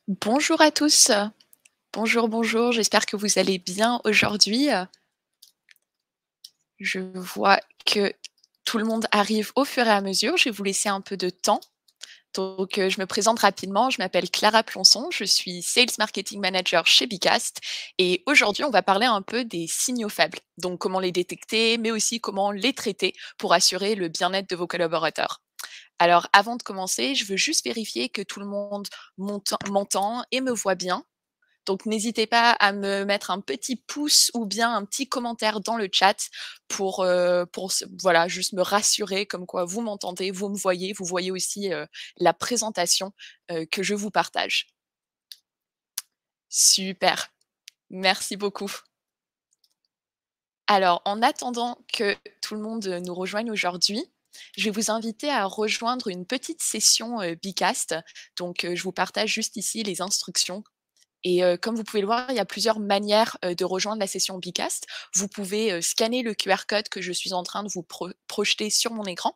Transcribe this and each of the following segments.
Bonjour à tous. Bonjour, bonjour, j'espère que vous allez bien aujourd'hui. Je vois que tout le monde arrive au fur et à mesure. Je vais vous laisser un peu de temps. Donc, je me présente rapidement. Je m'appelle Clara Plançon. Je suis Sales Marketing Manager chez Bicast et aujourd'hui, on va parler un peu des signaux faibles. Donc, comment les détecter, mais aussi comment les traiter pour assurer le bien-être de vos collaborateurs. Alors, avant de commencer, je veux juste vérifier que tout le monde m'entend et me voit bien. Donc n'hésitez pas à me mettre un petit pouce ou bien un petit commentaire dans le chat pour se voilà, juste me rassurer comme quoi vous m'entendez, vous voyez aussi, la présentation, que je vous partage. Super, merci beaucoup. Alors en attendant que tout le monde, nous rejoigne aujourd'hui, je vais vous inviter à rejoindre une petite session, Bicast. Donc, je vous partage juste ici les instructions. Et comme vous pouvez le voir, il y a plusieurs manières, de rejoindre la session Bicast. Vous pouvez, scanner le QR code que je suis en train de vous projeter sur mon écran.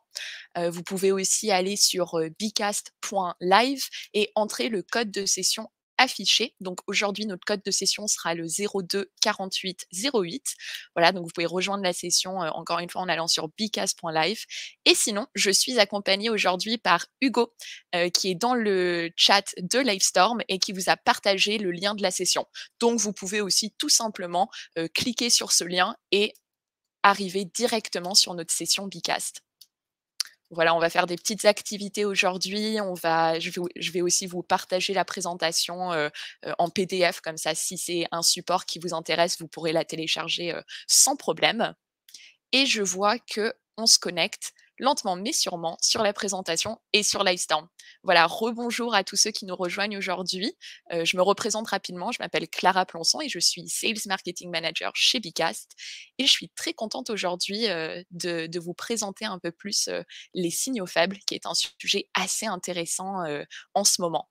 Vous pouvez aussi aller sur, bicast.live et entrer le code de session affiché. Donc aujourd'hui, notre code de session sera le 02 48 08. Voilà, donc vous pouvez rejoindre la session, encore une fois en allant sur bicast.live. Et sinon, je suis accompagnée aujourd'hui par Hugo, qui est dans le chat de Livestorm et qui vous a partagé le lien de la session. Donc vous pouvez aussi tout simplement, cliquer sur ce lien et arriver directement sur notre session Bicast. Voilà, on va faire des petites activités aujourd'hui. Je vais aussi vous partager la présentation, en PDF comme ça, si c'est un support qui vous intéresse, vous pourrez la télécharger, sans problème. Et je vois que on se connecte lentement mais sûrement sur la présentation et sur Livestorm. Voilà, rebonjour à tous ceux qui nous rejoignent aujourd'hui. Je me représente rapidement, je m'appelle Clara Plançon et je suis Sales Marketing Manager chez Bicast et je suis très contente aujourd'hui, de vous présenter un peu plus, les signaux faibles, qui est un sujet assez intéressant, en ce moment.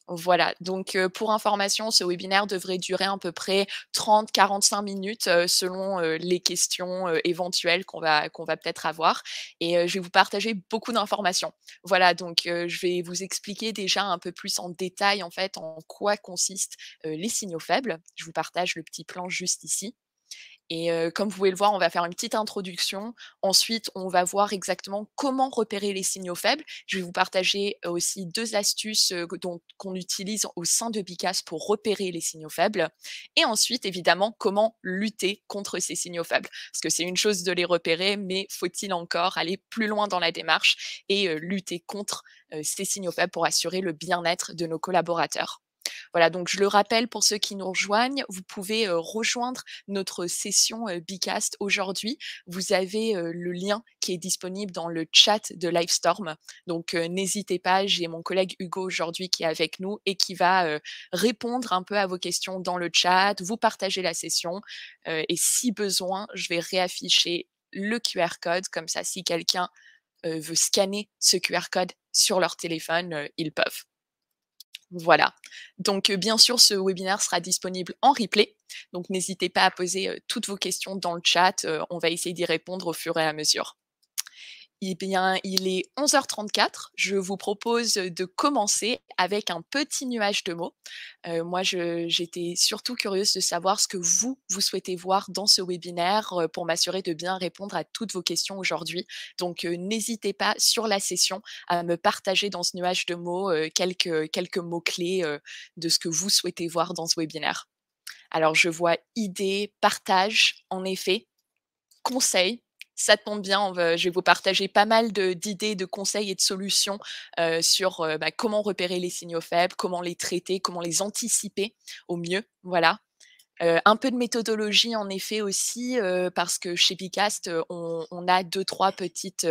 Voilà, donc pour information, ce webinaire devrait durer à peu près 30-45 minutes, selon, les questions, éventuelles qu'on va peut-être avoir et je vais vous partager beaucoup d'informations. Voilà, donc je vais vous expliquer déjà un peu plus en détail, en fait, en quoi consistent, les signaux faibles. Je vous partage le petit plan juste ici. Et comme vous pouvez le voir, on va faire une petite introduction. Ensuite, on va voir exactement comment repérer les signaux faibles. Je vais vous partager aussi 2 astuces, qu'on utilise au sein de Bicast pour repérer les signaux faibles. Et ensuite, évidemment, comment lutter contre ces signaux faibles. Parce que c'est une chose de les repérer, mais faut-il encore aller plus loin dans la démarche et lutter contre, ces signaux faibles pour assurer le bien-être de nos collaborateurs. Voilà, donc je le rappelle pour ceux qui nous rejoignent, vous pouvez, rejoindre notre session, Bicast aujourd'hui. Vous avez, le lien qui est disponible dans le chat de Livestorm. Donc, n'hésitez pas, j'ai mon collègue Hugo aujourd'hui qui est avec nous et qui va, répondre un peu à vos questions dans le chat, vous partager la session, et si besoin, je vais réafficher le QR code comme ça si quelqu'un, veut scanner ce QR code sur leur téléphone, ils peuvent. Voilà. Donc, bien sûr, ce webinaire sera disponible en replay. Donc, n'hésitez pas à poser toutes vos questions dans le chat. On va essayer d'y répondre au fur et à mesure. Eh bien, il est 11h34. Je vous propose de commencer avec un petit nuage de mots. Moi, j'étais surtout curieuse de savoir ce que vous souhaitez voir dans ce webinaire, pour m'assurer de bien répondre à toutes vos questions aujourd'hui. Donc, n'hésitez pas sur la session à me partager dans ce nuage de mots, quelques mots-clés, de ce que vous souhaitez voir dans ce webinaire. Alors je vois idées, partage, en effet. Conseils, ça tombe bien, je vais vous partager pas mal d'idées, de conseils et de solutions, sur, comment repérer les signaux faibles, comment les traiter, comment les anticiper au mieux, voilà. Un peu de méthodologie en effet aussi, parce que chez Bicast, on a deux-trois petites,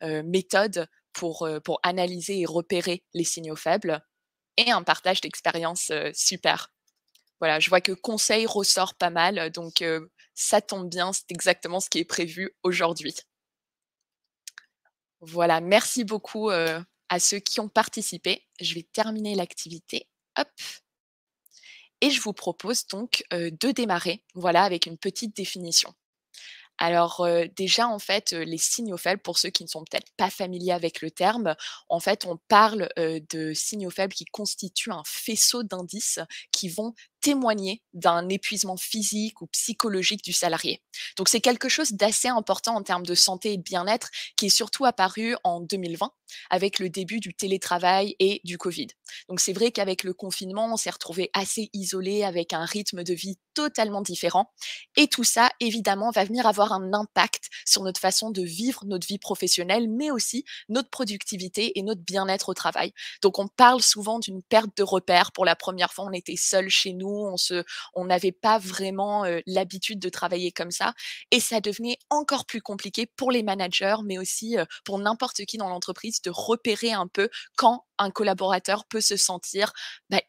méthodes pour analyser et repérer les signaux faibles et un partage d'expérience, super. Voilà, je vois que conseil ressort pas mal, donc ça tombe bien, c'est exactement ce qui est prévu aujourd'hui. Voilà, merci beaucoup, à ceux qui ont participé. Je vais terminer l'activité, hop, et je vous propose donc, de démarrer, voilà, avec une petite définition. Alors, déjà, en fait, les signaux faibles, pour ceux qui ne sont peut-être pas familiers avec le terme, en fait, on parle, de signaux faibles qui constituent un faisceau d'indices qui vont témoigner d'un épuisement physique ou psychologique du salarié. Donc c'est quelque chose d'assez important en termes de santé et de bien-être qui est surtout apparu en 2020 avec le début du télétravail et du Covid. Donc c'est vrai qu'avec le confinement, on s'est retrouvé assez isolé avec un rythme de vie totalement différent et tout ça, évidemment, va venir avoir un impact sur notre façon de vivre notre vie professionnelle, mais aussi notre productivité et notre bien-être au travail. Donc on parle souvent d'une perte de repères. Pour la première fois, on était seuls chez nous, on n'avait pas vraiment, l'habitude de travailler comme ça et ça devenait encore plus compliqué pour les managers, mais aussi, pour n'importe qui dans l'entreprise de repérer un peu quand un collaborateur peut se sentir,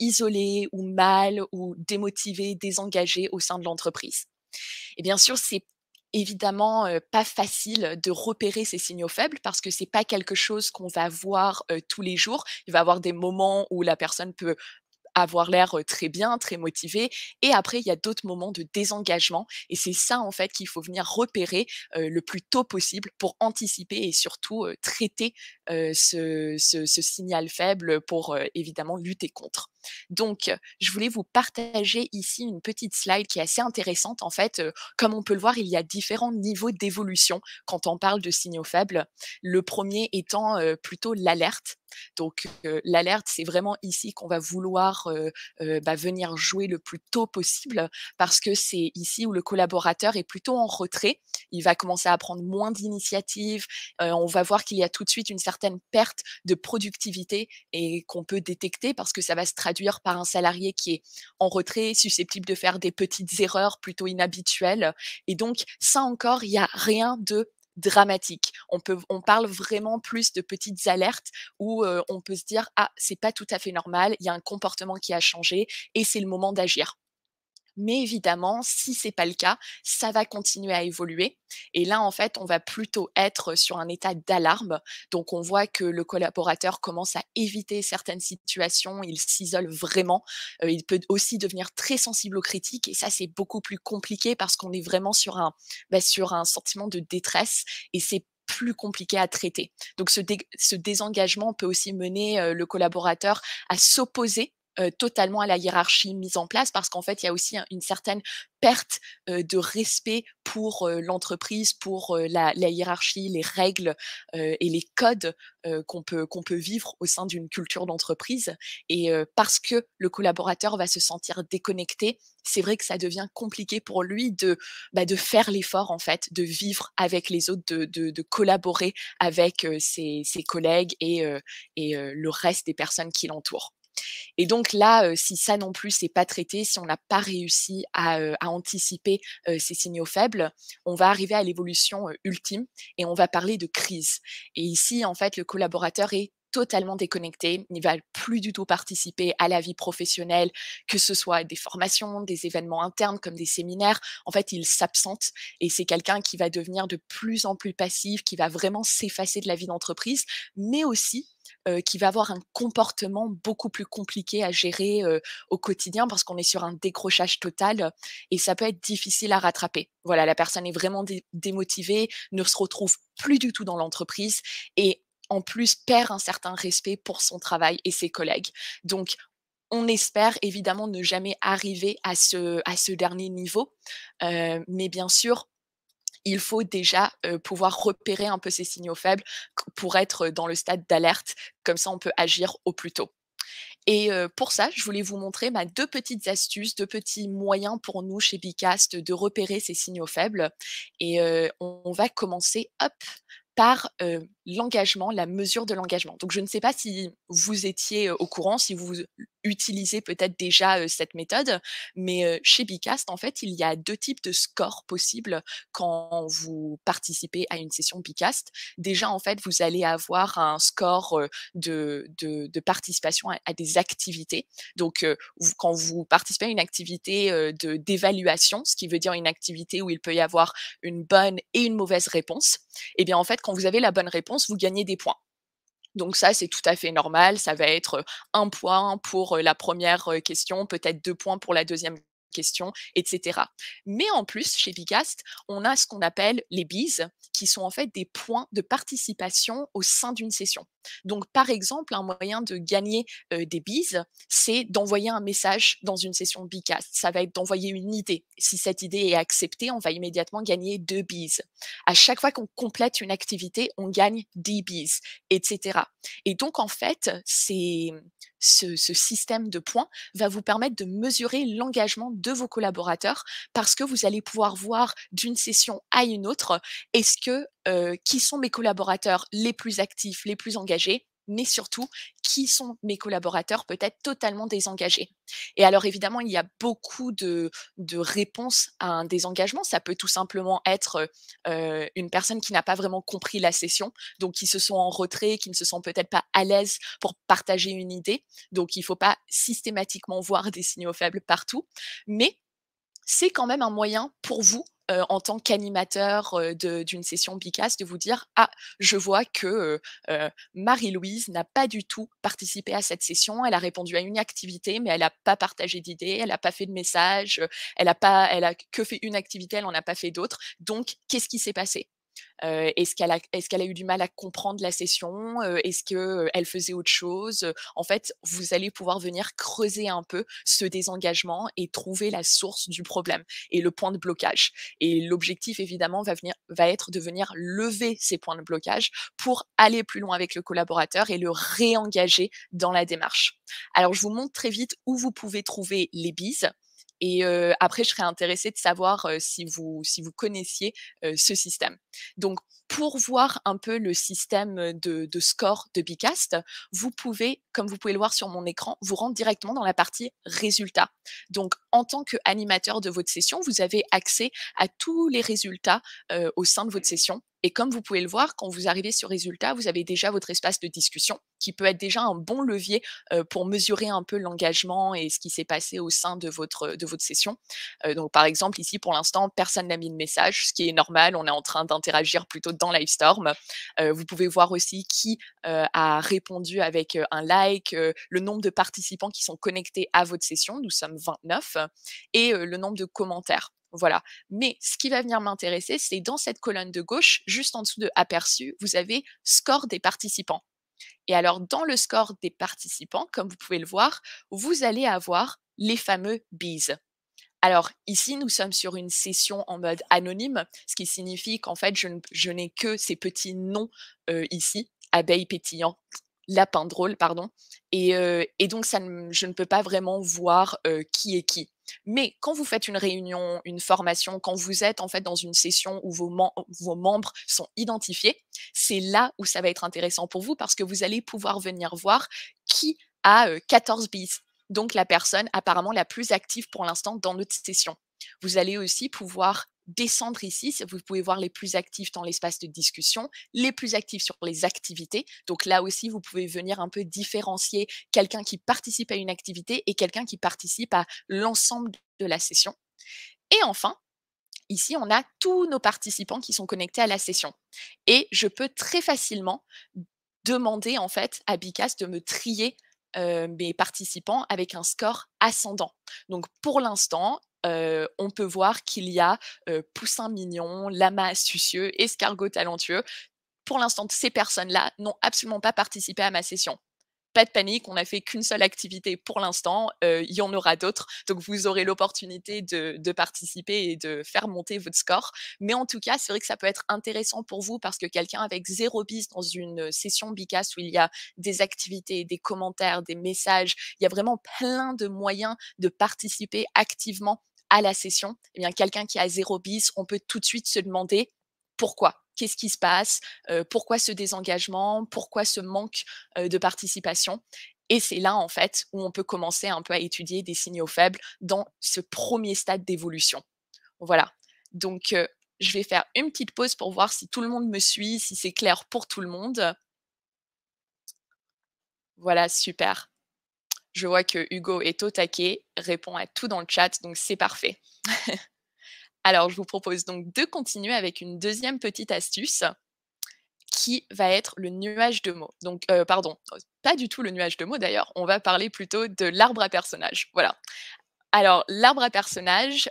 isolé ou mal ou démotivé, désengagé au sein de l'entreprise. Et bien sûr, c'est évidemment, pas facile de repérer ces signaux faibles parce que c'est pas quelque chose qu'on va voir, tous les jours. Il va y avoir des moments où la personne peut avoir l'air, très bien, très motivé et après il y a d'autres moments de désengagement et c'est ça en fait qu'il faut venir repérer, le plus tôt possible pour anticiper et surtout, traiter, ce signal faible pour, évidemment lutter contre. Donc, je voulais vous partager ici une petite slide qui est assez intéressante. En fait, comme on peut le voir, il y a différents niveaux d'évolution quand on parle de signaux faibles. Le premier étant, plutôt l'alerte. Donc, l'alerte, c'est vraiment ici qu'on va vouloir, venir jouer le plus tôt possible parce que c'est ici où le collaborateur est plutôt en retrait. Il va commencer à prendre moins d'initiatives, on va voir qu'il y a tout de suite une certaine perte de productivité et qu'on peut détecter parce que ça va se traduire par un salarié qui est en retrait, susceptible de faire des petites erreurs plutôt inhabituelles et donc ça encore, il y a rien de dramatique. On parle vraiment plus de petites alertes où, on peut se dire: «Ah, c'est pas tout à fait normal, il y a un comportement qui a changé et c'est le moment d'agir». Mais évidemment, si c'est pas le cas, ça va continuer à évoluer et là, en fait, on va plutôt être sur un état d'alarme. Donc on voit que le collaborateur commence à éviter certaines situations, il s'isole vraiment. Il peut aussi devenir très sensible aux critiques et ça, c'est beaucoup plus compliqué parce qu'on est vraiment sur un sentiment de détresse et c'est plus compliqué à traiter. Donc ce désengagement peut aussi mener, le collaborateur à s'opposer totalement à la hiérarchie mise en place parce qu'en fait, il y a aussi une certaine perte, de respect pour, l'entreprise, pour, la hiérarchie, les règles, et les codes, qu'on peut vivre au sein d'une culture d'entreprise et parce que le collaborateur va se sentir déconnecté, c'est vrai que ça devient compliqué pour lui de faire l'effort en fait, de vivre avec les autres, de collaborer avec, ses collègues et le reste des personnes qui l'entourent. Et donc là, si ça non plus c'est pas traité, si on n'a pas réussi à anticiper, ces signaux faibles, on va arriver à l'évolution, ultime et on va parler de crise. Et ici, en fait, le collaborateur est totalement déconnecté, il va plus du tout participer à la vie professionnelle, que ce soit des formations, des événements internes comme des séminaires. En fait, il s'absente et c'est quelqu'un qui va devenir de plus en plus passif, qui va vraiment s'effacer de la vie d'entreprise, mais aussi qui va avoir un comportement beaucoup plus compliqué à gérer, au quotidien parce qu'on est sur un décrochage total, et ça peut être difficile à rattraper. Voilà, la personne est vraiment démotivée, ne se retrouve plus du tout dans l'entreprise et en plus perd un certain respect pour son travail et ses collègues. Donc on espère évidemment ne jamais arriver à ce dernier niveau, mais bien sûr, il faut déjà, pouvoir repérer un peu ces signaux faibles pour être dans le stade d'alerte. Comme ça, on peut agir au plus tôt. Et pour ça, je voulais vous montrer 2 petites astuces, 2 petits moyens pour nous chez Bicast de repérer ces signaux faibles et on va commencer, hop, par, l'engagement, la mesure de l'engagement. Donc je ne sais pas si vous étiez, au courant, si vous utilisez peut-être déjà, cette méthode, mais chez Bicast, en fait, il y a 2 types de scores possibles quand vous participez à une session Bicast. Déjà, en fait, vous allez avoir un score, de participation à des activités. Donc, quand vous participez à une activité, d'évaluation, ce qui veut dire une activité où il peut y avoir une bonne et une mauvaise réponse, et bien, en fait, quand vous avez la bonne réponse, vous gagnez des points. Donc ça, c'est tout à fait normal. Ça va être, 1 point pour, la première question, peut-être 2 points pour la deuxième questions, etc. Mais en plus, chez Bicast, on a ce qu'on appelle les bees, qui sont en fait des points de participation au sein d'une session. Donc, par exemple, un moyen de gagner des bees, c'est d'envoyer un message dans une session Bicast. Ça va être d'envoyer une idée. Si cette idée est acceptée, on va immédiatement gagner 2 bees. À chaque fois qu'on complète une activité, on gagne 10 bees, etc. Et donc, en fait, ce système de points va vous permettre de mesurer l'engagement de vos collaborateurs parce que vous allez pouvoir voir d'une session à une autre, est-ce que, qui sont mes collaborateurs les plus actifs, les plus engagés, mais surtout, qui sont mes collaborateurs peut-être totalement désengagés. Et alors évidemment, il y a beaucoup de réponses à un désengagement. Ça peut tout simplement être, une personne qui n'a pas vraiment compris la session, donc qui se sont en retrait, qui ne se sentent peut-être pas à l'aise pour partager une idée. Donc il ne faut pas systématiquement voir des signaux faibles partout, mais c'est quand même un moyen pour vous, en tant qu'animateur, d'une session Bicast de vous dire: «Ah, je vois que, Marie-Louise n'a pas du tout participé à cette session. Elle a répondu à une activité, mais elle n'a pas partagé d'idées, elle n'a pas fait de message, elle a que fait une activité, elle en a pas fait d'autres. Donc qu'est-ce qui s'est passé?» Est-ce qu'elle a eu du mal à comprendre la session? Est-ce qu'elle faisait autre chose? En fait, vous allez pouvoir venir creuser un peu ce désengagement et trouver la source du problème et le point de blocage. Et l'objectif évidemment va être de venir lever ces points de blocage pour aller plus loin avec le collaborateur et le réengager dans la démarche. Alors je vous montre très vite où vous pouvez trouver les bises et après je serais intéressée de savoir, si vous connaissiez, ce système. Donc, pour voir un peu le système de score de Bicast, vous pouvez, comme vous pouvez le voir sur mon écran, vous rendre directement dans la partie résultats. Donc, en tant qu'animateur de votre session, vous avez accès à tous les résultats au sein de votre session. Et comme vous pouvez le voir, quand vous arrivez sur résultats, vous avez déjà votre espace de discussion qui peut être déjà un bon levier pour mesurer un peu l'engagement et ce qui s'est passé au sein de votre session. Donc, par exemple, ici, pour l'instant, personne n'a mis de message, ce qui est normal. On est en train d'interagir plutôt dans Livestorm. Vous pouvez voir aussi qui a répondu avec un like, le nombre de participants qui sont connectés à votre session. Nous sommes 29 et le nombre de commentaires. Voilà. Mais ce qui va venir m'intéresser, c'est dans cette colonne de gauche, juste en dessous de aperçu, vous avez score des participants. Et alors, dans le score des participants, comme vous pouvez le voir, vous allez avoir les fameux bees. Alors ici, nous sommes sur une session en mode anonyme, ce qui signifie qu'en fait, je n'ai que ces petits noms, ici, abeille pétillant, lapin drôle, pardon, et donc je ne peux pas vraiment voir, qui est qui. Mais quand vous faites une réunion, une formation, quand vous êtes en fait dans une session où vos membres sont identifiés, c'est là où ça va être intéressant pour vous parce que vous allez pouvoir venir voir qui a, 14 bis. Donc la personne apparemment la plus active pour l'instant dans notre session. Vous allez aussi pouvoir descendre ici, vous pouvez voir les plus actifs dans l'espace de discussion, les plus actifs sur les activités. Donc là aussi, vous pouvez venir un peu différencier quelqu'un qui participe à une activité et quelqu'un qui participe à l'ensemble de la session. Et enfin, ici, on a tous nos participants qui sont connectés à la session. Et je peux très facilement demander en fait à Bicast de me trier mes participants avec un score ascendant. Donc pour l'instant, on peut voir qu'il y a poussin mignon, lama astucieux, escargot talentueux. Pour l'instant, ces personnes-là n'ont absolument pas participé à ma session. Pas de panique, on n'a fait qu'une seule activité pour l'instant, il y en aura d'autres, donc vous aurez l'opportunité de participer et de faire monter votre score. Mais en tout cas, c'est vrai que ça peut être intéressant pour vous parce que quelqu'un avec 0 bis dans une session Bicast où il y a des activités, des commentaires, des messages, il y a vraiment plein de moyens de participer activement à la session. Eh bien, quelqu'un qui a 0 bis, on peut tout de suite se demander: «Pourquoi? Qu'est-ce qui se passe? Pourquoi ce désengagement? Pourquoi ce manque de participation?» Et c'est là, en fait, où on peut commencer un peu à étudier des signaux faibles dans ce premier stade d'évolution. Voilà. Donc, je vais faire une petite pause pour voir si tout le monde me suit, si c'est clair pour tout le monde. Voilà, super. Je vois que Hugo est au taquet, répond à tout dans le chat, donc c'est parfait. Alors, je vous propose donc de continuer avec une deuxième petite astuce qui va être le nuage de mots. Donc, pardon, pas du tout le nuage de mots d'ailleurs, on va parler plutôt de l'arbre à personnages. Voilà. Alors, l'arbre à personnages,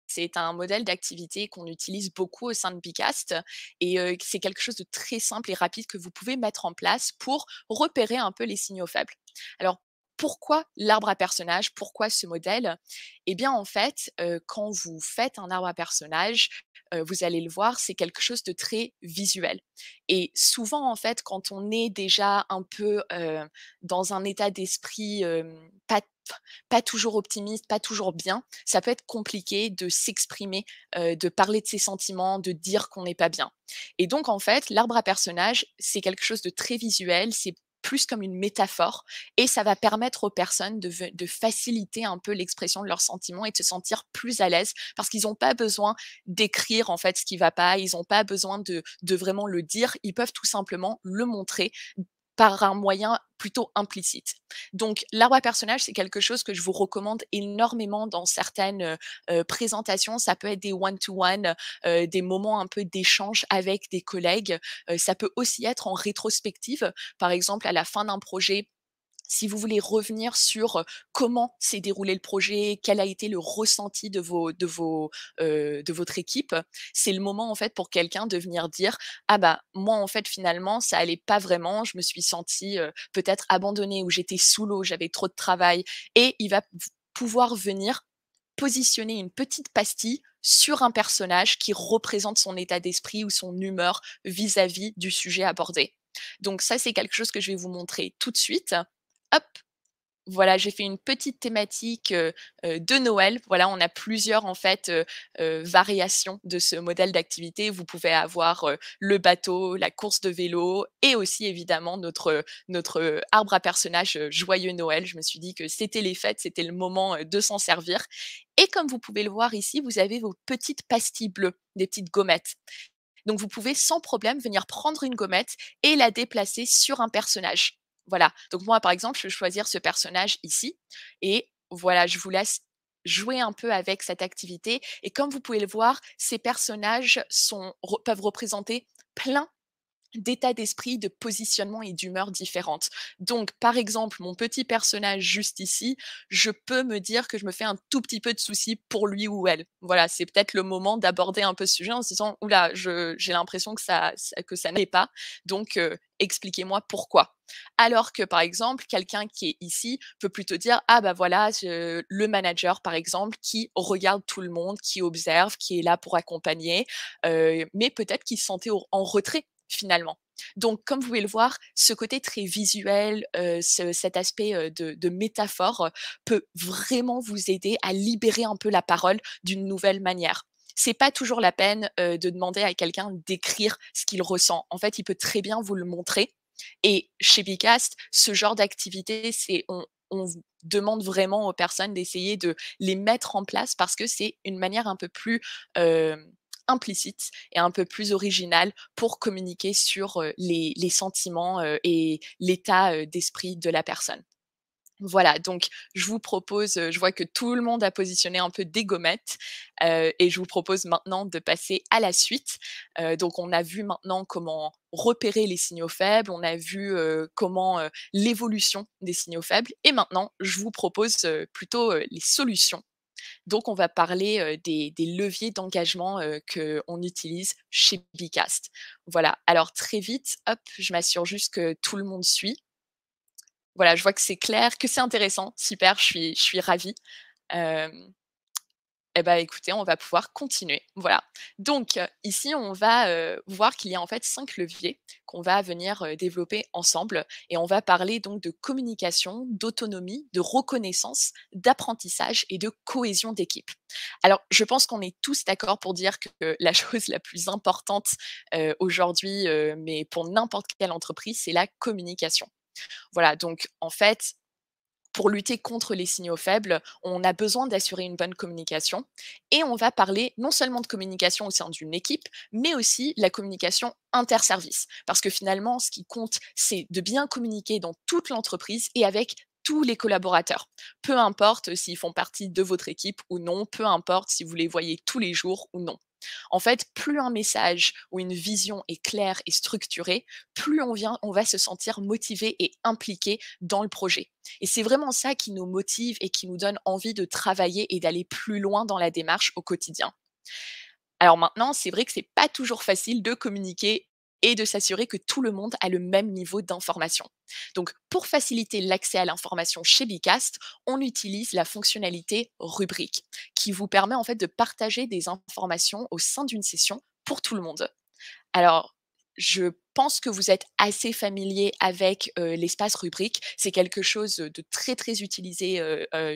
c'est un modèle d'activité qu'on utilise beaucoup au sein de Bicast et c'est quelque chose de très simple et rapide que vous pouvez mettre en place pour repérer un peu les signaux faibles. Alors, pourquoi l'arbre à personnages? Pourquoi ce modèle? Eh bien, en fait, quand vous faites un arbre à personnages, vous allez le voir, c'est quelque chose de très visuel et souvent, en fait, quand on est déjà un peu, dans un état d'esprit, pas toujours optimiste, pas toujours bien, ça peut être compliqué de s'exprimer, de parler de ses sentiments, de dire qu'on n'est pas bien. Et donc en fait, l'arbre à personnages, c'est quelque chose de très visuel, c'est plus comme une métaphore et ça va permettre aux personnes de faciliter un peu l'expression de leurs sentiments et de se sentir plus à l'aise parce qu'ils n'ont pas besoin d'écrire en fait ce qui va pas, ils n'ont pas besoin de vraiment le dire, ils peuvent tout simplement le montrer par un moyen plutôt implicite. Donc l'arbre à personnages, c'est quelque chose que je vous recommande énormément dans certaines, présentations. Ça peut être des one to one, des moments un peu d'échange avec des collègues. Ça peut aussi être en rétrospective. Par exemple, à la fin d'un projet, si vous voulez revenir sur, comment s'est déroulé le projet, quel a été le ressenti de votre équipe, c'est le moment en fait pour quelqu'un de venir dire: «Ah bah, moi en fait finalement ça allait pas vraiment, je me suis senti, peut-être abandonné ou j'étais sous l'eau, j'avais trop de travail» et il va pouvoir venir positionner une petite pastille sur un personnage qui représente son état d'esprit ou son humeur vis-à-vis du sujet abordé. Donc ça, c'est quelque chose que je vais vous montrer tout de suite. Hop, voilà, j'ai fait une petite thématique, de Noël. Voilà, on a plusieurs en fait, variations de ce modèle d'activité. Vous pouvez avoir, le bateau, la course de vélo et aussi évidemment notre arbre à personnages, joyeux Noël. Je me suis dit que c'était les fêtes, c'était le moment, de s'en servir et comme vous pouvez le voir ici, vous avez vos petites pastilles bleues, des petites gommettes. Donc vous pouvez sans problème venir prendre une gommette et la déplacer sur un personnage. Voilà. Donc moi, par exemple, je vais choisir ce personnage ici et voilà, je vous laisse jouer un peu avec cette activité et comme vous pouvez le voir, ces personnages peuvent représenter plein d'état d'esprit, de positionnement et d'humeur différentes. Donc, par exemple, mon petit personnage juste ici, je peux me dire que je me fais un tout petit peu de soucis pour lui ou elle. Voilà, c'est peut-être le moment d'aborder un peu ce sujet en se disant: «Ouh là, je j'ai l'impression que ça n'allait pas, donc expliquez-moi pourquoi». Alors que, par exemple, quelqu'un qui est ici peut plutôt dire: «Ah bah voilà, le manager, par exemple, qui regarde tout le monde, qui observe, qui est là pour accompagner», mais peut-être qu'il se sentait en retrait finalement. Donc comme vous pouvez le voir, ce côté très visuel, cet aspect, de métaphore, peut vraiment vous aider à libérer un peu la parole d'une nouvelle manière. C'est pas toujours la peine, de demander à quelqu'un d'écrire ce qu'il ressent. En fait, il peut très bien vous le montrer et chez Bicast, ce genre d'activité, on vous demande vraiment aux personnes d'essayer de les mettre en place parce que c'est une manière un peu plus, implicite et un peu plus originale pour communiquer sur, les sentiments, et l'état, d'esprit de la personne. Voilà, donc je vous propose, je vois que tout le monde a positionné un peu des gommettes, et je vous propose maintenant de passer à la suite. Donc on a vu maintenant comment repérer les signaux faibles, on a vu, comment, l'évolution des signaux faibles et maintenant je vous propose, plutôt, les solutions. Donc on va parler, des leviers d'engagement, qu'on utilise chez Bicast. Voilà, alors très vite, hop, je m'assure juste que tout le monde suit. Voilà, je vois que c'est clair, que c'est intéressant. Super, je suis ravie. Hem et bah, écoutez, on va pouvoir continuer. Voilà. Donc, ici, on va, voir qu'il y a en fait 5 leviers qu'on va venir, développer ensemble et on va parler donc de communication, d'autonomie, de reconnaissance, d'apprentissage et de cohésion d'équipe. Alors, je pense qu'on est tous d'accord pour dire que la chose la plus importante, aujourd'hui, mais pour n'importe quelle entreprise, c'est la communication. Voilà, donc en fait, pour lutter contre les signaux faibles, on a besoin d'assurer une bonne communication et on va parler non seulement de communication au sein d'une équipe, mais aussi la communication interservice. Parce que finalement, ce qui compte, c'est de bien communiquer dans toute l'entreprise et avec tous les collaborateurs. Peu importe s'ils font partie de votre équipe ou non, peu importe si vous les voyez tous les jours ou non. En fait, plus un message ou une vision est claire et structurée, plus on va se sentir motivé et impliqué dans le projet. Et c'est vraiment ça qui nous motive et qui nous donne envie de travailler et d'aller plus loin dans la démarche au quotidien. Alors maintenant, c'est vrai que c'est pas toujours facile de communiquer et de s'assurer que tout le monde a le même niveau d'information. Donc, pour faciliter l'accès à l'information chez Bicast, on utilise la fonctionnalité rubrique, qui vous permet en fait de partager des informations au sein d'une session pour tout le monde. Alors, je pense que vous êtes assez familier avec, l'espace rubrique. C'est quelque chose, de très, très utilisé,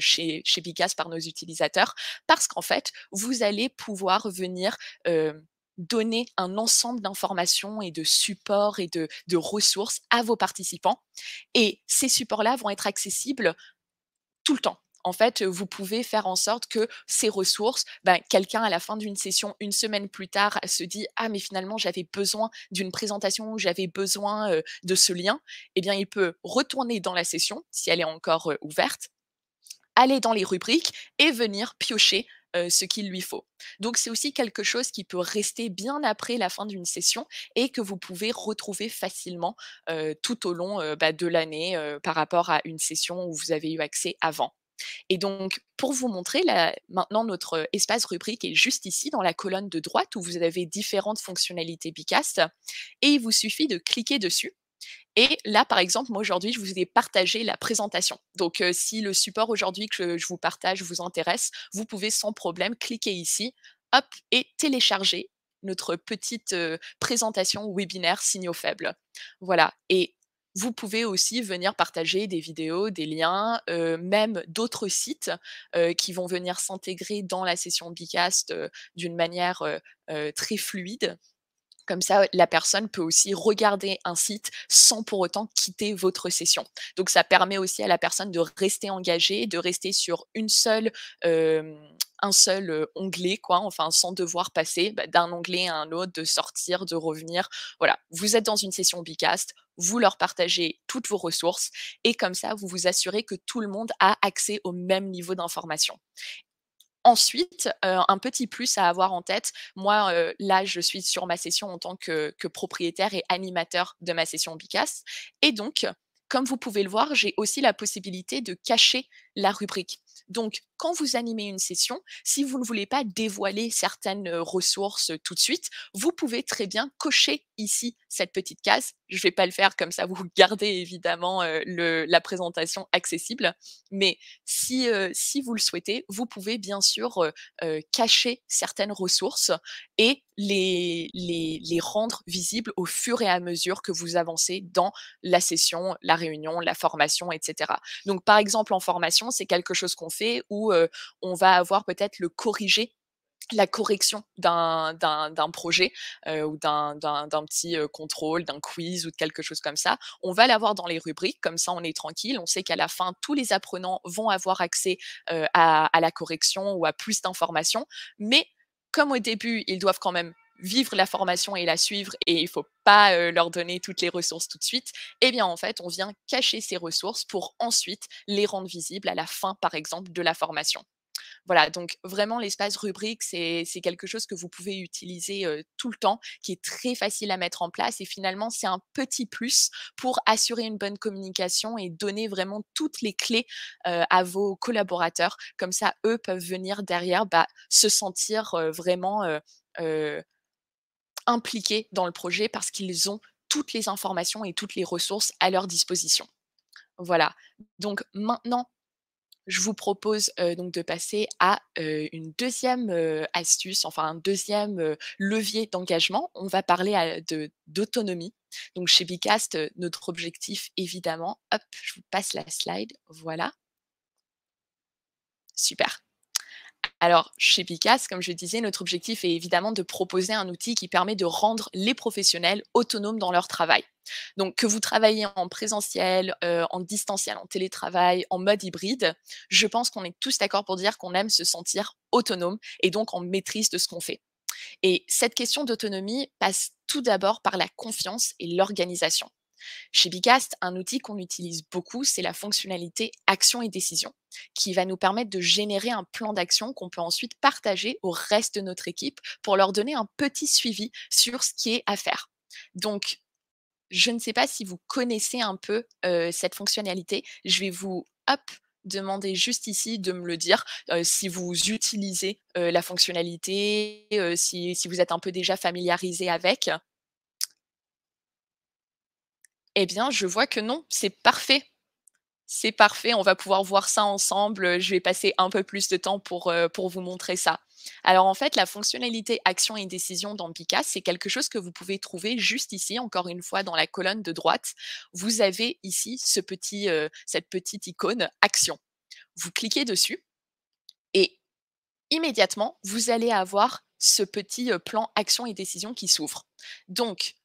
chez Bicast par nos utilisateurs parce qu'en fait, vous allez pouvoir venir, donner un ensemble d'informations et de supports et de ressources à vos participants et ces supports-là vont être accessibles tout le temps. En fait, vous pouvez faire en sorte que ces ressources, quelqu'un à la fin d'une session, une semaine plus tard, se dit: «Ah mais finalement j'avais besoin d'une présentation ou j'avais besoin, de ce lien». Eh bien, il peut retourner dans la session, si elle est encore, ouverte, aller dans les rubriques et venir piocher, ce qu'il lui faut. Donc c'est aussi quelque chose qui peut rester bien après la fin d'une session et que vous pouvez retrouver facilement, tout au long, de l'année, par rapport à une session où vous avez eu accès avant. Et donc, pour vous montrer, là, maintenant notre espace rubrique est juste ici dans la colonne de droite où vous avez différentes fonctionnalités Bicast et il vous suffit de cliquer dessus. Et là, par exemple, moi aujourd'hui, je vous ai partagé la présentation. Donc, si le support aujourd'hui que je vous partage vous intéresse, vous pouvez sans problème cliquer ici, hop, et télécharger notre petite présentation webinaire signaux faibles. Voilà. Et vous pouvez aussi venir partager des vidéos, des liens, même d'autres sites qui vont venir s'intégrer dans la session Bicast d'une manière très fluide. Comme ça, la personne peut aussi regarder un site sans pour autant quitter votre session. Donc ça permet aussi à la personne de rester engagée, de rester sur hem, un seul, onglet quoi, enfin sans devoir passer, d'un onglet à un autre, de sortir, de revenir. Voilà, vous êtes dans une session Bicast, vous leur partagez toutes vos ressources et comme ça, vous vous assurez que tout le monde a accès au même niveau d'information. Ensuite, un petit plus à avoir en tête, moi, là, je suis sur ma session en tant que propriétaire et animateur de ma session Bicas et donc, comme vous pouvez le voir, j'ai aussi la possibilité de cacher la rubrique. Donc, quand vous animez une session, si vous ne voulez pas dévoiler certaines, ressources, tout de suite, vous pouvez très bien cocher ici cette petite case. Je ne vais pas le faire comme ça, vous gardez évidemment, le la présentation accessible, mais si vous le souhaitez, vous pouvez bien sûr, cacher certaines ressources et les rendre visibles au fur et à mesure que vous avancez dans la session, la réunion, la formation et cetera. Donc par exemple en formation, c'est quelque chose qu'on fait où, on va avoir peut-être le corriger la correction d'un projet, ou d'un petit, contrôle, d'un quiz ou de quelque chose comme ça. On va l'avoir dans les rubriques, comme ça on est tranquille. On sait qu'à la fin, tous les apprenants vont avoir accès, à la correction ou à plus d'informations. Mais comme au début, ils doivent quand même vivre la formation et la suivre et il faut pas, leur donner toutes les ressources tout de suite, eh bien, en fait, on vient cacher ces ressources pour ensuite les rendre visibles à la fin, par exemple, de la formation. Voilà, donc vraiment l'espace rubrique, c'est quelque chose que vous pouvez utiliser, tout le temps, qui est très facile à mettre en place et finalement, c'est un petit plus pour assurer une bonne communication et donner vraiment toutes les clés, à vos collaborateurs. Comme ça, eux peuvent venir derrière, se sentir, vraiment, heu, impliqués dans le projet parce qu'ils ont toutes les informations et toutes les ressources à leur disposition. Voilà, donc maintenant je vous propose, donc de passer à, une deuxième astuce, enfin un deuxième levier d'engagement. On va parler d'autonomie. Donc chez Bicast, notre objectif évidemment hop, je vous passe la slide, voilà, super. Alors, chez Picas, comme je disais, notre objectif est évidemment de proposer un outil qui permet de rendre les professionnels autonomes dans leur travail. Donc, que vous travaillez en présentiel, en distanciel, en télétravail, en mode hybride, je pense qu'on est tous d'accord pour dire qu'on aime se sentir autonome et donc en maîtrise de ce qu'on fait. Et cette question d'autonomie passe tout d'abord par la confiance et l'organisation. Chez Bicast, un outil qu'on utilise beaucoup, c'est la fonctionnalité action et décision, qui va nous permettre de générer un plan d'action qu'on peut ensuite partager au reste de notre équipe pour leur donner un petit suivi sur ce qui est à faire. Donc, je ne sais pas si vous connaissez un peu cette fonctionnalité. Je vais vous, hop, demander juste ici de me le dire si vous utilisez la fonctionnalité, si vous êtes un peu déjà familiarisé avec. Eh bien, je vois que non, c'est parfait. C'est parfait, on va pouvoir voir ça ensemble, je vais passer un peu plus de temps pour vous montrer ça. Alors en fait, la fonctionnalité action et décision dans Picas, c'est quelque chose que vous pouvez trouver juste ici, encore une fois dans la colonne de droite. Vous avez ici cette petite icône action. Vous cliquez dessus et immédiatement, vous allez avoir ce petit, plan action et décision qui s'ouvre. Donc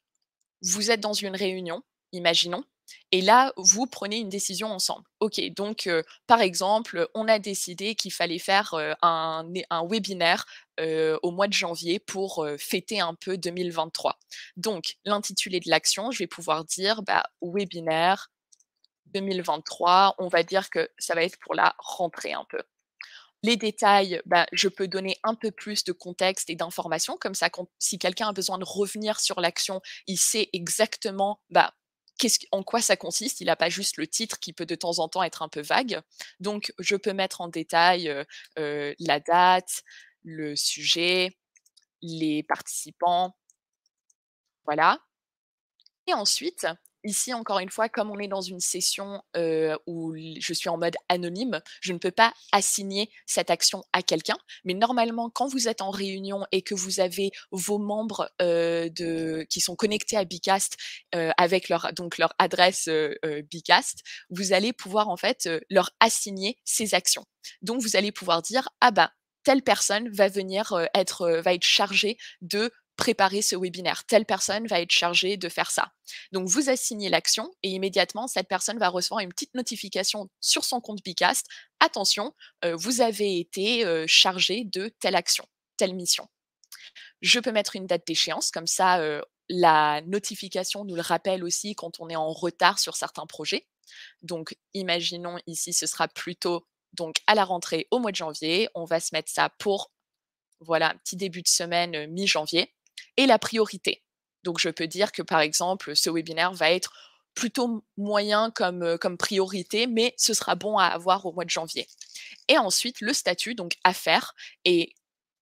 vous êtes dans une réunion, imaginons, et là, vous prenez une décision ensemble. OK, donc par exemple, on a décidé qu'il fallait faire, un webinaire, au mois de janvier pour, fêter un peu 2023. Donc l'intitulé de l'action, je vais pouvoir dire, bah, webinaire 2023, on va dire que ça va être pour la rentrée un peu. Les détails, bah, je peux donner un peu plus de contexte et d'informations, comme ça, si quelqu'un a besoin de revenir sur l'action, il sait exactement bah, en quoi ça consiste. Il n'a pas juste le titre qui peut de temps en temps être un peu vague. Donc, je peux mettre en détail la date, le sujet, les participants, voilà. Et ensuite, ici encore une fois, comme on est dans une session, où je suis en mode anonyme, je ne peux pas assigner cette action à quelqu'un. Mais normalement, quand vous êtes en réunion et que vous avez vos membres, qui sont connectés à Bicast, avec leur adresse, Bicast, vous allez pouvoir en fait, leur assigner ces actions. Donc vous allez pouvoir dire: «Ah bah, telle personne va venir, va être chargée de préparer ce webinaire. Telle personne va être chargée de faire ça». Donc vous assignez l'action et immédiatement cette personne va recevoir une petite notification sur son compte Bicast. Attention, vous avez été, chargé de telle action, telle mission. Je peux mettre une date d'échéance comme ça, la notification nous le rappelle aussi quand on est en retard sur certains projets. Donc imaginons ici ce sera plutôt donc à la rentrée au mois de janvier, on va se mettre ça pour voilà, un petit début de semaine, mi-janvier et la priorité. Donc je peux dire que, par exemple, ce webinaire va être plutôt moyen comme priorité, mais ce sera bon à avoir au mois de janvier. Et ensuite le statut, donc à faire et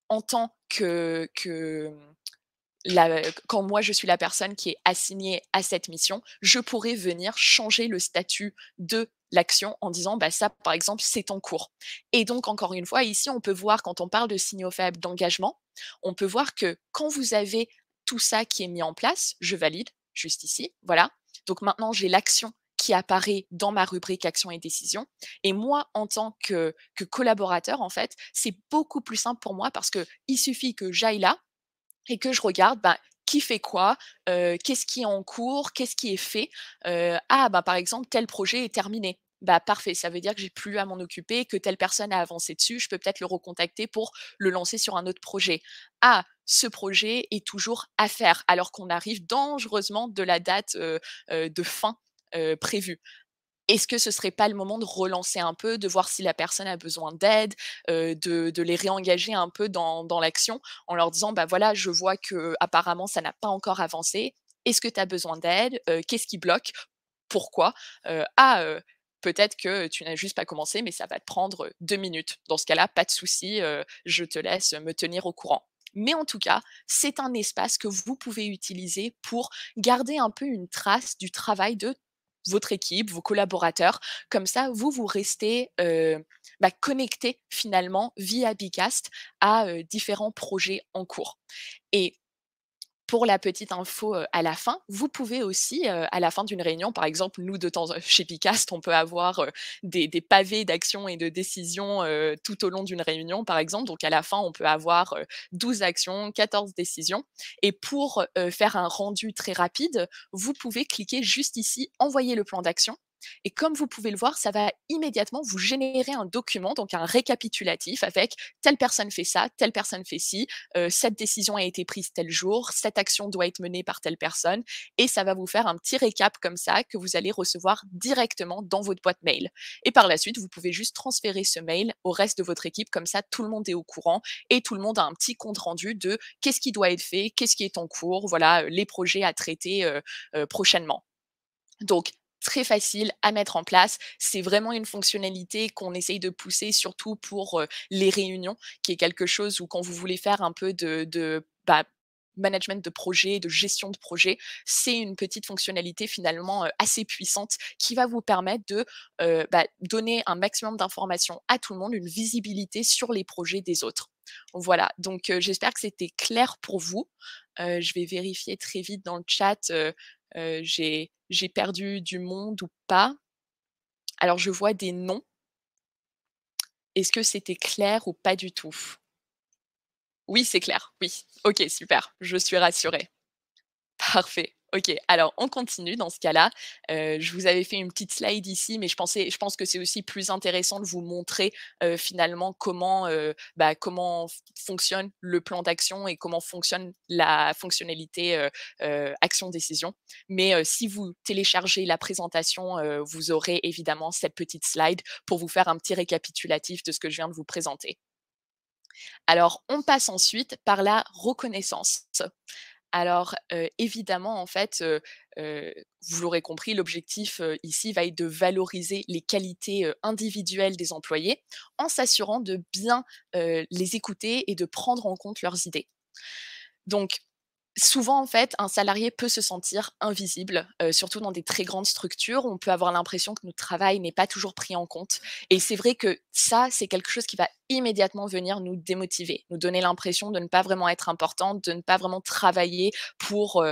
en tant que quand moi je suis la personne qui est assignée à cette mission, je pourrais venir changer le statut de l'action en disant bah ça par exemple c'est en cours. Et donc encore une fois ici on peut voir quand on parle de signaux faibles d'engagement, on peut voir que quand vous avez tout ça qui est mis en place, je valide juste ici, voilà. Donc maintenant j'ai l'action qui apparaît dans ma rubrique action et décision. Et moi, en tant que collaborateur, en fait, c'est beaucoup plus simple pour moi parce que il suffit que j'aille là, et que je regarde, bah, qui fait quoi, qu'est-ce qui est en cours, qu'est-ce qui est fait. Ah, bah, par exemple, tel projet est terminé. Bah, parfait, ça veut dire que j'ai plus à m'en occuper, que telle personne a avancé dessus, je peux peut-être le recontacter pour le lancer sur un autre projet. Ah, ce projet est toujours à faire, alors qu'on arrive dangereusement de la date, de fin, prévue. Est-ce que ce serait pas le moment de relancer un peu, de voir si la personne a besoin d'aide, de les réengager un peu dans l'action en leur disant: «Bah, voilà, je vois que apparemment ça n'a pas encore avancé. Est-ce que tu as besoin d'aide? Qu'est-ce qui bloque? Pourquoi?» Peut-être que tu n'as juste pas commencé, mais ça va te prendre, 2 minutes. Dans ce cas-là, pas de souci, je te laisse me tenir au courant. Mais en tout cas, c'est un espace que vous pouvez utiliser pour garder un peu une trace du travail de votre équipe, vos collaborateurs. Comme ça, vous restez, bah, connectés finalement via Bicast à, différents projets en cours. Et pour la petite info, à la fin, vous pouvez aussi, à la fin d'une réunion, par exemple, nous de temps chez Picast, on peut avoir, des pavés d'actions et de décisions, tout au long d'une réunion, par exemple. Donc à la fin, on peut avoir, 12 actions, 14 décisions et pour, faire un rendu très rapide, vous pouvez cliquer juste ici, envoyer le plan d'action Et comme vous pouvez le voir, ça va immédiatement vous générer un document, donc un récapitulatif avec telle personne fait ça, telle personne fait ci, cette décision a été prise tel jour, cette action doit être menée par telle personne et ça va vous faire un petit récap comme ça que vous allez recevoir directement dans votre boîte mail. Et par la suite, vous pouvez juste transférer ce mail au reste de votre équipe, comme ça tout le monde est au courant et tout le monde a un petit compte rendu de qu'est-ce qui doit être fait, qu'est-ce qui est en cours, voilà, les projets à traiter, prochainement. Donc très facile à mettre en place. C'est vraiment une fonctionnalité qu'on essaye de pousser surtout pour, les réunions, qui est quelque chose où quand vous voulez faire un peu de management de projet, de gestion de projet, c'est une petite fonctionnalité finalement, assez puissante qui va vous permettre de, donner un maximum d'informations à tout le monde, une visibilité sur les projets des autres. Voilà, donc j'espère que c'était clair pour vous. Je vais vérifier très vite dans le chat, j'ai perdu du monde ou pas? Alors je vois des noms. Est-ce que c'était clair ou pas du tout? Oui, c'est clair, oui. OK, super, je suis rassurée. Parfait. OK, alors on continue dans ce cas-là. Je vous avais fait une petite slide ici, mais je pense que c'est aussi plus intéressant de vous montrer, finalement comment fonctionne le plan d'action et comment fonctionne la fonctionnalité, action-décision. Mais, si vous téléchargez la présentation, vous aurez évidemment cette petite slide pour vous faire un petit récapitulatif de ce que je viens de vous présenter. Alors on passe ensuite par la reconnaissance. Alors, évidemment, en fait, vous l'aurez compris, l'objectif, ici va être de valoriser les qualités, individuelles des employés, en s'assurant de bien, les écouter et de prendre en compte leurs idées. Donc souvent, en fait, un salarié peut se sentir invisible, surtout dans des très grandes structures. On peut avoir l'impression que notre travail n'est pas toujours pris en compte et c'est vrai que ça, c'est quelque chose qui va immédiatement venir nous démotiver, nous donner l'impression de ne pas vraiment être importante, de ne pas vraiment travailler pour,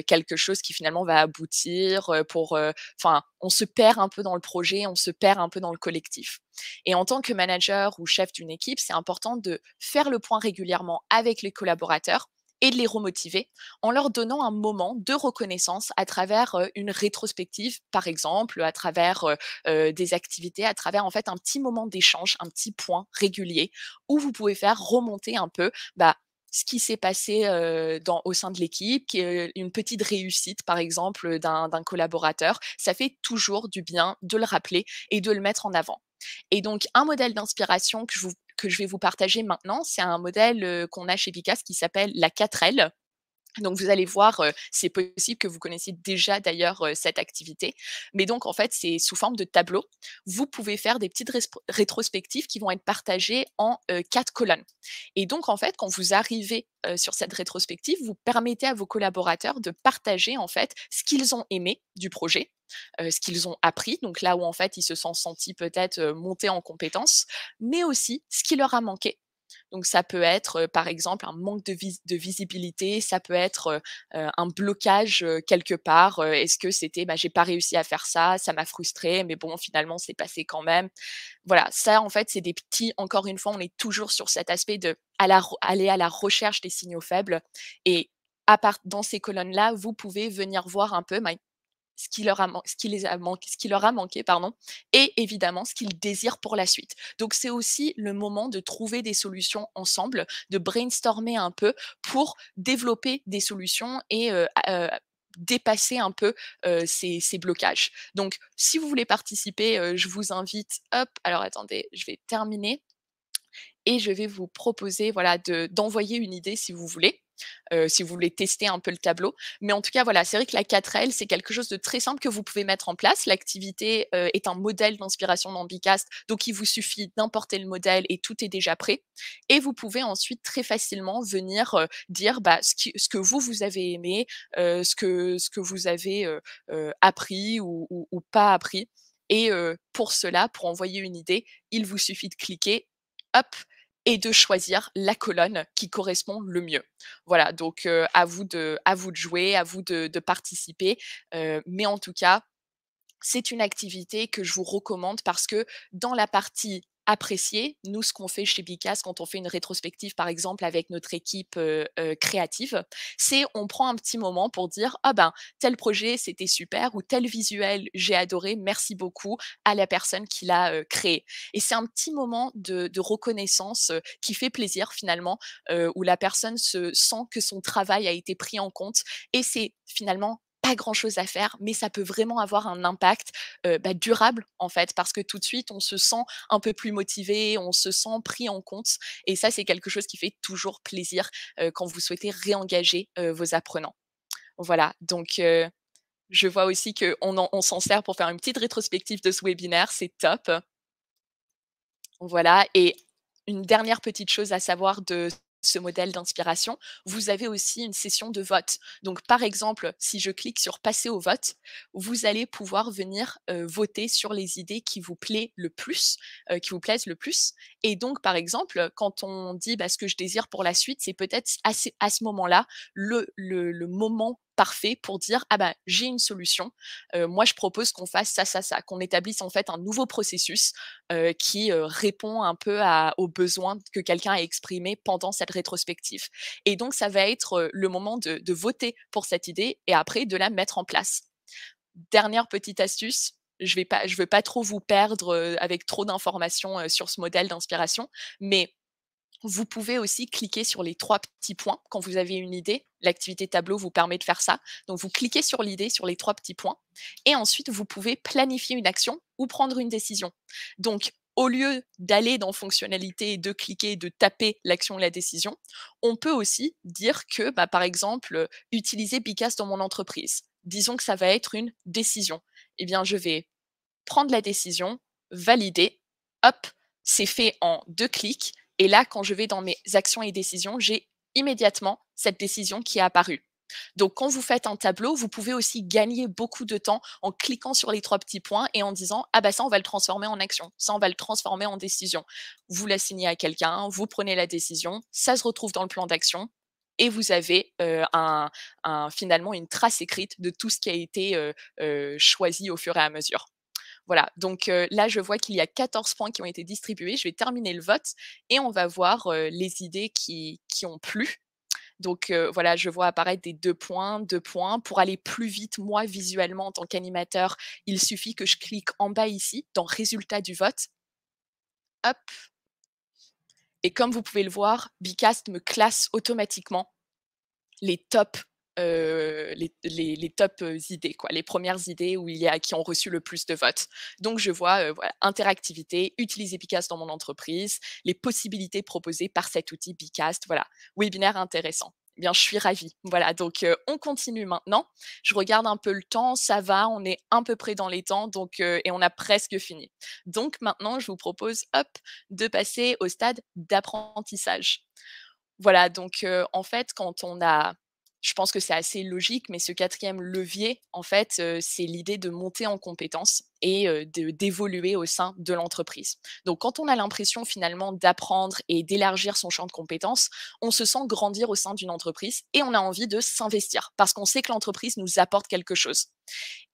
quelque chose qui finalement va aboutir, enfin, on se perd un peu dans le projet, on se perd un peu dans le collectif et en tant que manager ou chef d'une équipe, c'est important de faire le point régulièrement avec les collaborateurs et de les remotiver en leur donnant un moment de reconnaissance à travers, une rétrospective, par exemple, à travers, des activités, à travers, en fait, un petit moment d'échange, un petit point régulier où vous pouvez faire remonter un peu, ce qui s'est passé, au sein de l'équipe, qui est une petite réussite, par exemple, d'un collaborateur. Ça fait toujours du bien de le rappeler et de le mettre en avant. Et donc un modèle d'inspiration que je vais vous partager maintenant, c'est un modèle, qu'on a chez Vicas qui s'appelle la 4L. Donc vous allez voir, c'est possible que vous connaissiez déjà d'ailleurs, cette activité. Mais donc en fait, c'est sous forme de tableau. Vous pouvez faire des petites rétrospectives qui vont être partagées en, 4 colonnes. Et donc en fait, quand vous arrivez, sur cette rétrospective, vous permettez à vos collaborateurs de partager en fait ce qu'ils ont aimé du projet, ce qu'ils ont appris, donc là où en fait ils se sont sentis peut-être, montés en compétences, mais aussi ce qui leur a manqué. Donc ça peut être, par exemple, un manque de visibilité, ça peut être, un blocage, quelque part, est-ce que c'était: «J'ai pas réussi à faire ça, ça m'a frustré, mais bon finalement c'est passé quand même». Voilà, ça en fait c'est des petits encore une fois, on est toujours sur cet aspect de aller à la recherche des signaux faibles et à part dans ces colonnes-là, vous pouvez venir voir un peu, ce qui leur a manqué, pardon, et évidemment ce qu'ils désirent pour la suite. Donc c'est aussi le moment de trouver des solutions ensemble, de brainstormer un peu pour développer des solutions et dépasser un peu, ces blocages. Donc si vous voulez participer, je vous invite hop, alors attendez, je vais terminer et je vais vous proposer, voilà, d'envoyer une idée si vous voulez tester un peu le tableau. Mais en tout cas, voilà, c'est vrai que la 4L, c'est quelque chose de très simple que vous pouvez mettre en place. L'activité, est un modèle d'inspiration dans Bicast, donc il vous suffit d'importer le modèle et tout est déjà prêt et vous pouvez ensuite très facilement venir, dire, ce que vous avez aimé, ce que vous avez, appris ou pas appris et pour cela, pour envoyer une idée, il vous suffit de cliquer, hop et de choisir la colonne qui correspond le mieux. Voilà, donc à vous de jouer, à vous de participer, mais en tout cas, c'est une activité que je vous recommande parce que dans la partie apprécié, nous, ce qu'on fait chez Bicas quand on fait une rétrospective, par exemple, avec notre équipe, créative, c'est on prend un petit moment pour dire: «Ah ben, tel projet, c'était super» ou «Tel visuel, j'ai adoré, merci beaucoup à la personne qui l'a, créé» et c'est un petit moment de reconnaissance, qui fait plaisir finalement, où la personne se sent que son travail a été pris en compte et c'est finalement pas grand chose à faire, mais ça peut vraiment avoir un impact, durable en fait, parce que tout de suite on se sent un peu plus motivé, on se sent pris en compte et ça c'est quelque chose qui fait toujours plaisir, quand vous souhaitez réengager, vos apprenants. Voilà, donc je vois aussi qu'on s'en sert pour faire une petite rétrospective de ce webinaire, c'est top. Voilà et une dernière petite chose à savoir de ce modèle d'inspiration, vous avez aussi une session de vote. Donc par exemple, si je clique sur «Passer au vote», vous allez pouvoir venir, voter sur les idées qui vous plaisent le plus et donc par exemple, quand on dit: «Bah, ce que je désire pour la suite», c'est peut-être à ce moment-là, le moment parfait pour dire: «Ah bah, j'ai une solution, moi je propose qu'on fasse ça, ça, ça», qu'on établisse en fait un nouveau processus qui, répond un peu aux besoins que quelqu'un a exprimés pendant cette rétrospective et donc ça va être, le moment de voter pour cette idée et après de la mettre en place. Dernière petite astuce, je veux pas trop vous perdre, avec trop d'informations, sur ce modèle d'inspiration, mais vous pouvez aussi cliquer sur les 3 petits points quand vous avez une idée. L'activité tableau vous permet de faire ça. Donc vous cliquez sur l'idée, sur les 3 petits points et ensuite vous pouvez planifier une action ou prendre une décision. Donc au lieu d'aller dans fonctionnalité, de cliquer, de taper l'action ou la décision, on peut aussi dire que, bah, par exemple, utiliser Bicas dans mon entreprise. Disons que ça va être une décision. Eh bien, je vais prendre la décision, valider, hop, c'est fait en 2 clics et là, quand je vais dans mes actions et décisions, j'ai immédiatement cette décision qui est apparue. Donc quand vous faites un tableau, vous pouvez aussi gagner beaucoup de temps en cliquant sur les 3 petits points et en disant: «Ah bah ça, on va le transformer en action, ça, on va le transformer en décision». Vous l'assignez à quelqu'un, vous prenez la décision, ça se retrouve dans le plan d'action et vous avez, finalement une trace écrite de tout ce qui a été, choisi au fur et à mesure. Voilà, donc là, je vois qu'il y a 14 points qui ont été distribués. Je vais terminer le vote et on va voir, les idées qui ont plu. Donc voilà, je vois apparaître des 2 points, 2 points. Pour aller plus vite, moi, visuellement, en tant qu'animateur, il suffit que je clique en bas ici, dans «Résultats du vote», hop et comme vous pouvez le voir, Bicast me classe automatiquement les tops, les top, idées quoi, les premières idées où il y a qui ont reçu le plus de votes. Donc je vois, voilà, interactivité, utiliser Bicast dans mon entreprise, les possibilités proposées par cet outil Bicast, voilà, webinaire intéressant. Eh bien, je suis ravie. Voilà, donc on continue maintenant. Je regarde un peu le temps, ça va, on est à peu près dans les temps, donc et on a presque fini. Donc maintenant, je vous propose, hop, de passer au stade d'apprentissage. Voilà, donc en fait, quand on a je pense que c'est assez logique, mais ce quatrième levier, en fait, c'est l'idée de monter en compétences et d'évoluer au sein de l'entreprise. Donc quand on a l'impression finalement d'apprendre et d'élargir son champ de compétences, on se sent grandir au sein d'une entreprise et on a envie de s'investir parce qu'on sait que l'entreprise nous apporte quelque chose.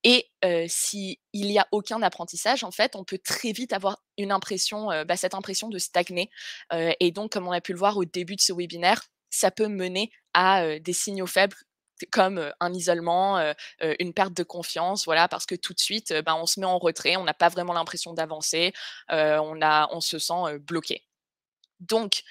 Et s'il y a aucun apprentissage, en fait, on peut très vite avoir une impression, cette impression de stagner, et donc comme on a pu le voir au début de ce webinaire, ça peut mener à, des signaux faibles comme, un isolement, une perte de confiance, voilà, parce que tout de suite, on se met en retrait, on n'a pas vraiment l'impression d'avancer, on se sent, bloqué. Donc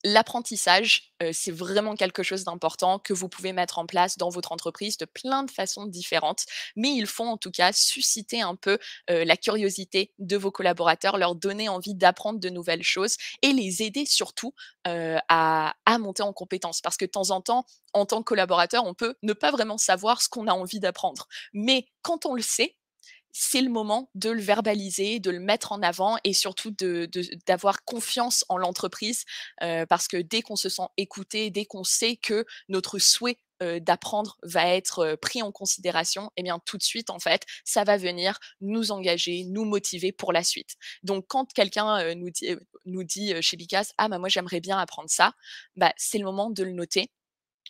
l'apprentissage, c'est vraiment quelque chose d'important que vous pouvez mettre en place dans votre entreprise de plein de façons différentes. Mais il faut en tout cas susciter un peu, la curiosité de vos collaborateurs, leur donner envie d'apprendre de nouvelles choses et les aider surtout, à monter en compétences. Parce que de temps en tant que collaborateur, on peut ne pas vraiment savoir ce qu'on a envie d'apprendre. Mais quand on le sait, c'est le moment de le verbaliser, de le mettre en avant et surtout d'avoir confiance en l'entreprise, parce que dès qu'on se sent écouté, dès qu'on sait que notre souhait, d'apprendre va être, pris en considération et bien tout de suite, en fait, ça va venir nous engager, nous motiver pour la suite. Donc quand quelqu'un, nous dit, chez Bicas: «Ah bah, moi j'aimerais bien apprendre ça», bah, c'est le moment de le noter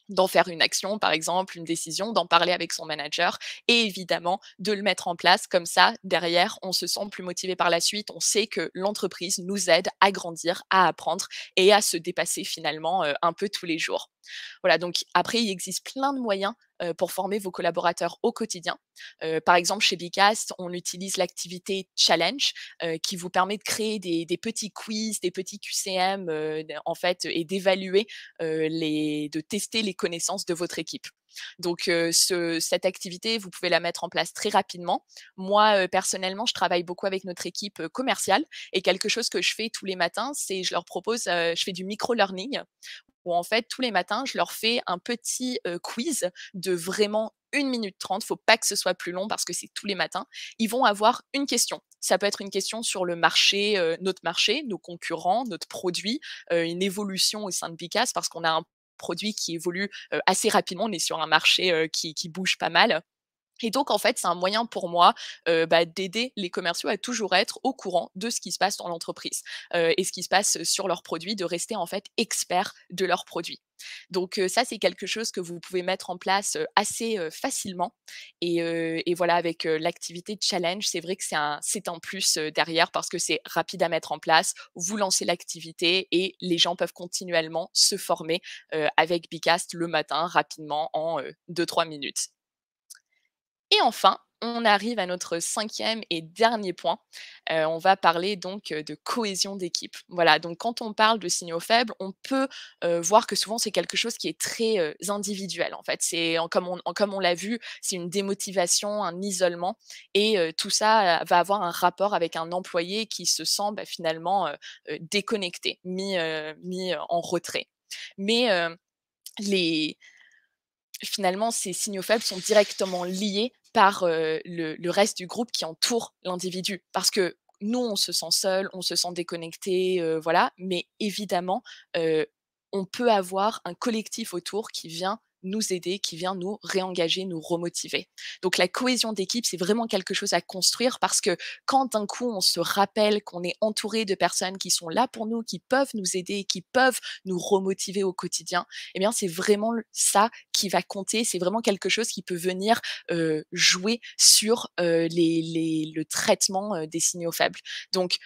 d'en faire une action, par exemple, une décision, d'en parler avec son manager et évidemment de le mettre en place. Comme ça, derrière, on se sent plus motivé par la suite. On sait que l'entreprise nous aide à grandir, à apprendre et à se dépasser finalement un peu tous les jours. Voilà, donc après, il existe plein de moyens pour former vos collaborateurs au quotidien. Par exemple, chez Bicast, on utilise l'activité challenge qui vous permet de créer des petits quiz, des petits QCM en fait, et d'évaluer de tester les connaissances de votre équipe. Donc, cette activité, vous pouvez la mettre en place très rapidement. Moi, personnellement, je travaille beaucoup avec notre équipe commerciale et quelque chose que je fais tous les matins, c'est je leur propose, je fais du micro-learning où en fait, tous les matins, je leur fais un petit quiz de vraiment 1 minute 30. Faut pas que ce soit plus long parce que c'est tous les matins. Ils vont avoir une question. Ça peut être une question sur le marché, nos concurrents, notre produit, une évolution au sein de Bicas parce qu'on a un produit qui évolue assez rapidement. On est sur un marché qui bouge pas mal. Et donc, en fait, c'est un moyen pour moi, d'aider les commerciaux à toujours être au courant de ce qui se passe dans l'entreprise, et ce qui se passe sur leurs produits, de rester, en fait, experts de leurs produits. Donc, ça, c'est quelque chose que vous pouvez mettre en place, assez, facilement et voilà, avec, l'activité challenge, c'est vrai que c'est un plus, derrière parce que c'est rapide à mettre en place. Vous lancez l'activité et les gens peuvent continuellement se former, avec Bicast le matin rapidement en, 2-3 minutes. Et enfin, on arrive à notre cinquième et dernier point. On va parler donc, de cohésion d'équipe. Voilà, donc quand on parle de signaux faibles, on peut, voir que souvent c'est quelque chose qui est très, individuel en fait. C'est comme on l'a vu, c'est une démotivation, un isolement et tout ça, va avoir un rapport avec un employé qui se sent, finalement, déconnecté, mis en retrait. Mais, les finalement, ces signaux faibles sont directement liés par, le reste du groupe qui entoure l'individu. Parce que nous, on se sent seul, on se sent déconnecté, voilà, mais évidemment, on peut avoir un collectif autour qui vient nous aider, qui vient nous réengager, nous remotiver. Donc la cohésion d'équipe, c'est vraiment quelque chose à construire parce que quand d'un coup on se rappelle qu'on est entouré de personnes qui sont là pour nous, qui peuvent nous aider, qui peuvent nous remotiver au quotidien, eh bien c'est vraiment ça qui va compter. C'est vraiment quelque chose qui peut venir, jouer sur, le traitement, des signaux faibles. Donc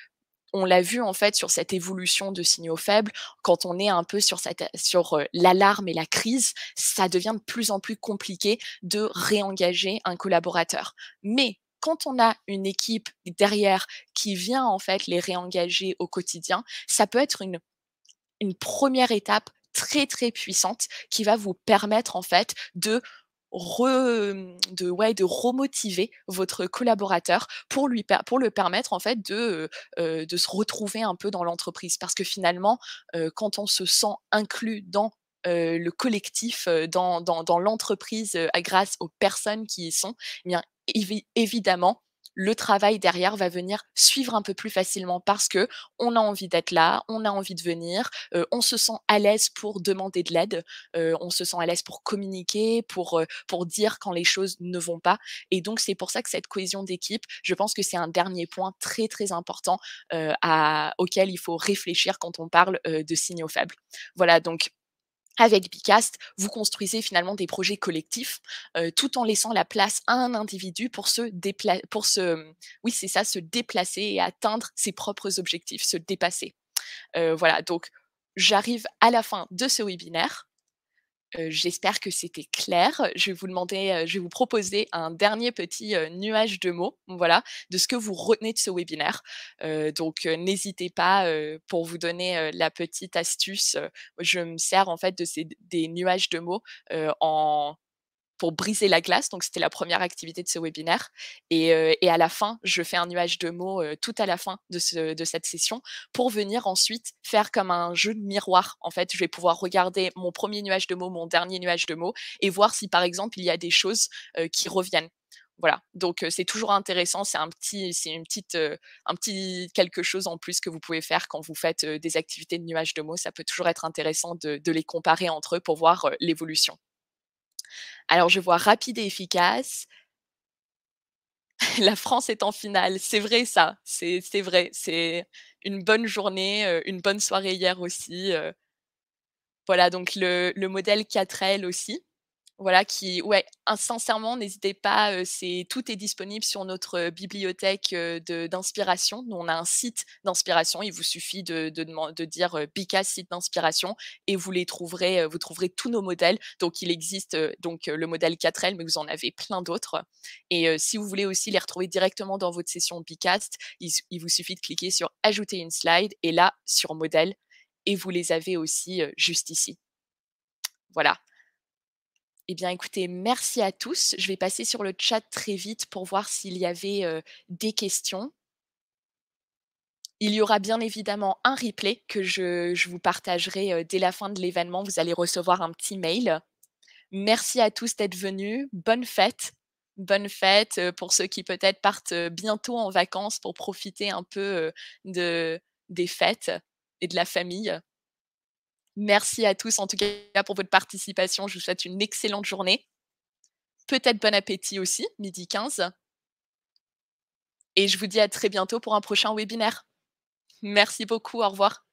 on l'a vu en fait sur cette évolution de signaux faibles, quand on est un peu sur l'alarme et la crise, ça devient de plus en plus compliqué de réengager un collaborateur. Mais quand on a une équipe derrière qui vient en fait les réengager au quotidien, ça peut être une première étape très, très puissante qui va vous permettre en fait de remotiver votre collaborateur pour le permettre en fait de se retrouver un peu dans l'entreprise. Parce que finalement, quand on se sent inclus dans, le collectif, dans l'entreprise, grâce aux personnes qui y sont, eh bien évidemment, le travail derrière va venir suivre un peu plus facilement parce que on a envie d'être là, on a envie de venir, on se sent à l'aise pour demander de l'aide, on se sent à l'aise pour communiquer, pour dire quand les choses ne vont pas et donc c'est pour ça que cette cohésion d'équipe, je pense que c'est un dernier point très, très important, à auquel il faut réfléchir quand on parle, de signaux faibles. Voilà donc avec Bicast, vous construisez finalement des projets collectifs, tout en laissant la place à un individu pour oui c'est ça, se déplacer et atteindre ses propres objectifs, se dépasser. Voilà donc j'arrive à la fin de ce webinaire. J'espère que c'était clair. Je vais vous proposer un dernier petit, nuage de mots, voilà, de ce que vous retenez de ce webinaire. Donc, n'hésitez pas, pour vous donner, la petite astuce, je me sers en fait de ces des nuages de mots, en pour briser la glace, donc c'était la première activité de ce webinaire et à la fin, je fais un nuage de mots, tout à la fin de cette session pour venir ensuite faire comme un jeu de miroir. En fait, je vais pouvoir regarder mon premier nuage de mots, mon dernier nuage de mots et voir si, par exemple, il y a des choses, qui reviennent. Voilà, donc c'est toujours intéressant, un petit quelque chose en plus que vous pouvez faire quand vous faites, des activités de nuage de mots. Ça peut toujours être intéressant de les comparer entre eux pour voir, l'évolution. Alors je vois rapide et efficace. La France est en finale, c'est vrai ça, c'est vrai. C'est une bonne journée, une bonne soirée hier aussi, Voilà, donc le modèle 4L aussi. Voilà qui ouais, sincèrement, n'hésitez pas, tout est disponible sur notre, bibliothèque, d'inspiration. Nous, on a un site d'inspiration. Il vous suffit de dire, «Bicas site d'inspiration» et vous trouverez tous nos modèles. Donc il existe, le modèle 4L, mais vous en avez plein d'autres et si vous voulez aussi les retrouver directement dans votre session Bicast, il vous suffit de cliquer sur «Ajouter une slide» et là, sur modèle et vous les avez aussi, juste ici. Voilà. Eh bien, écoutez, merci à tous. Je vais passer sur le chat très vite pour voir s'il y avait, des questions. Il y aura bien évidemment un replay que je vous partagerai, dès la fin de l'événement. Vous allez recevoir un petit mail. Merci à tous d'être venus. Bonne fête. Bonne fête, pour ceux qui peut-être partent, bientôt en vacances pour profiter un peu, de des fêtes et de la famille. Merci à tous en tout cas pour votre participation. Je vous souhaite une excellente journée. Peut-être bon appétit aussi, 12h15 et je vous dis à très bientôt pour un prochain webinaire. Merci beaucoup, au revoir.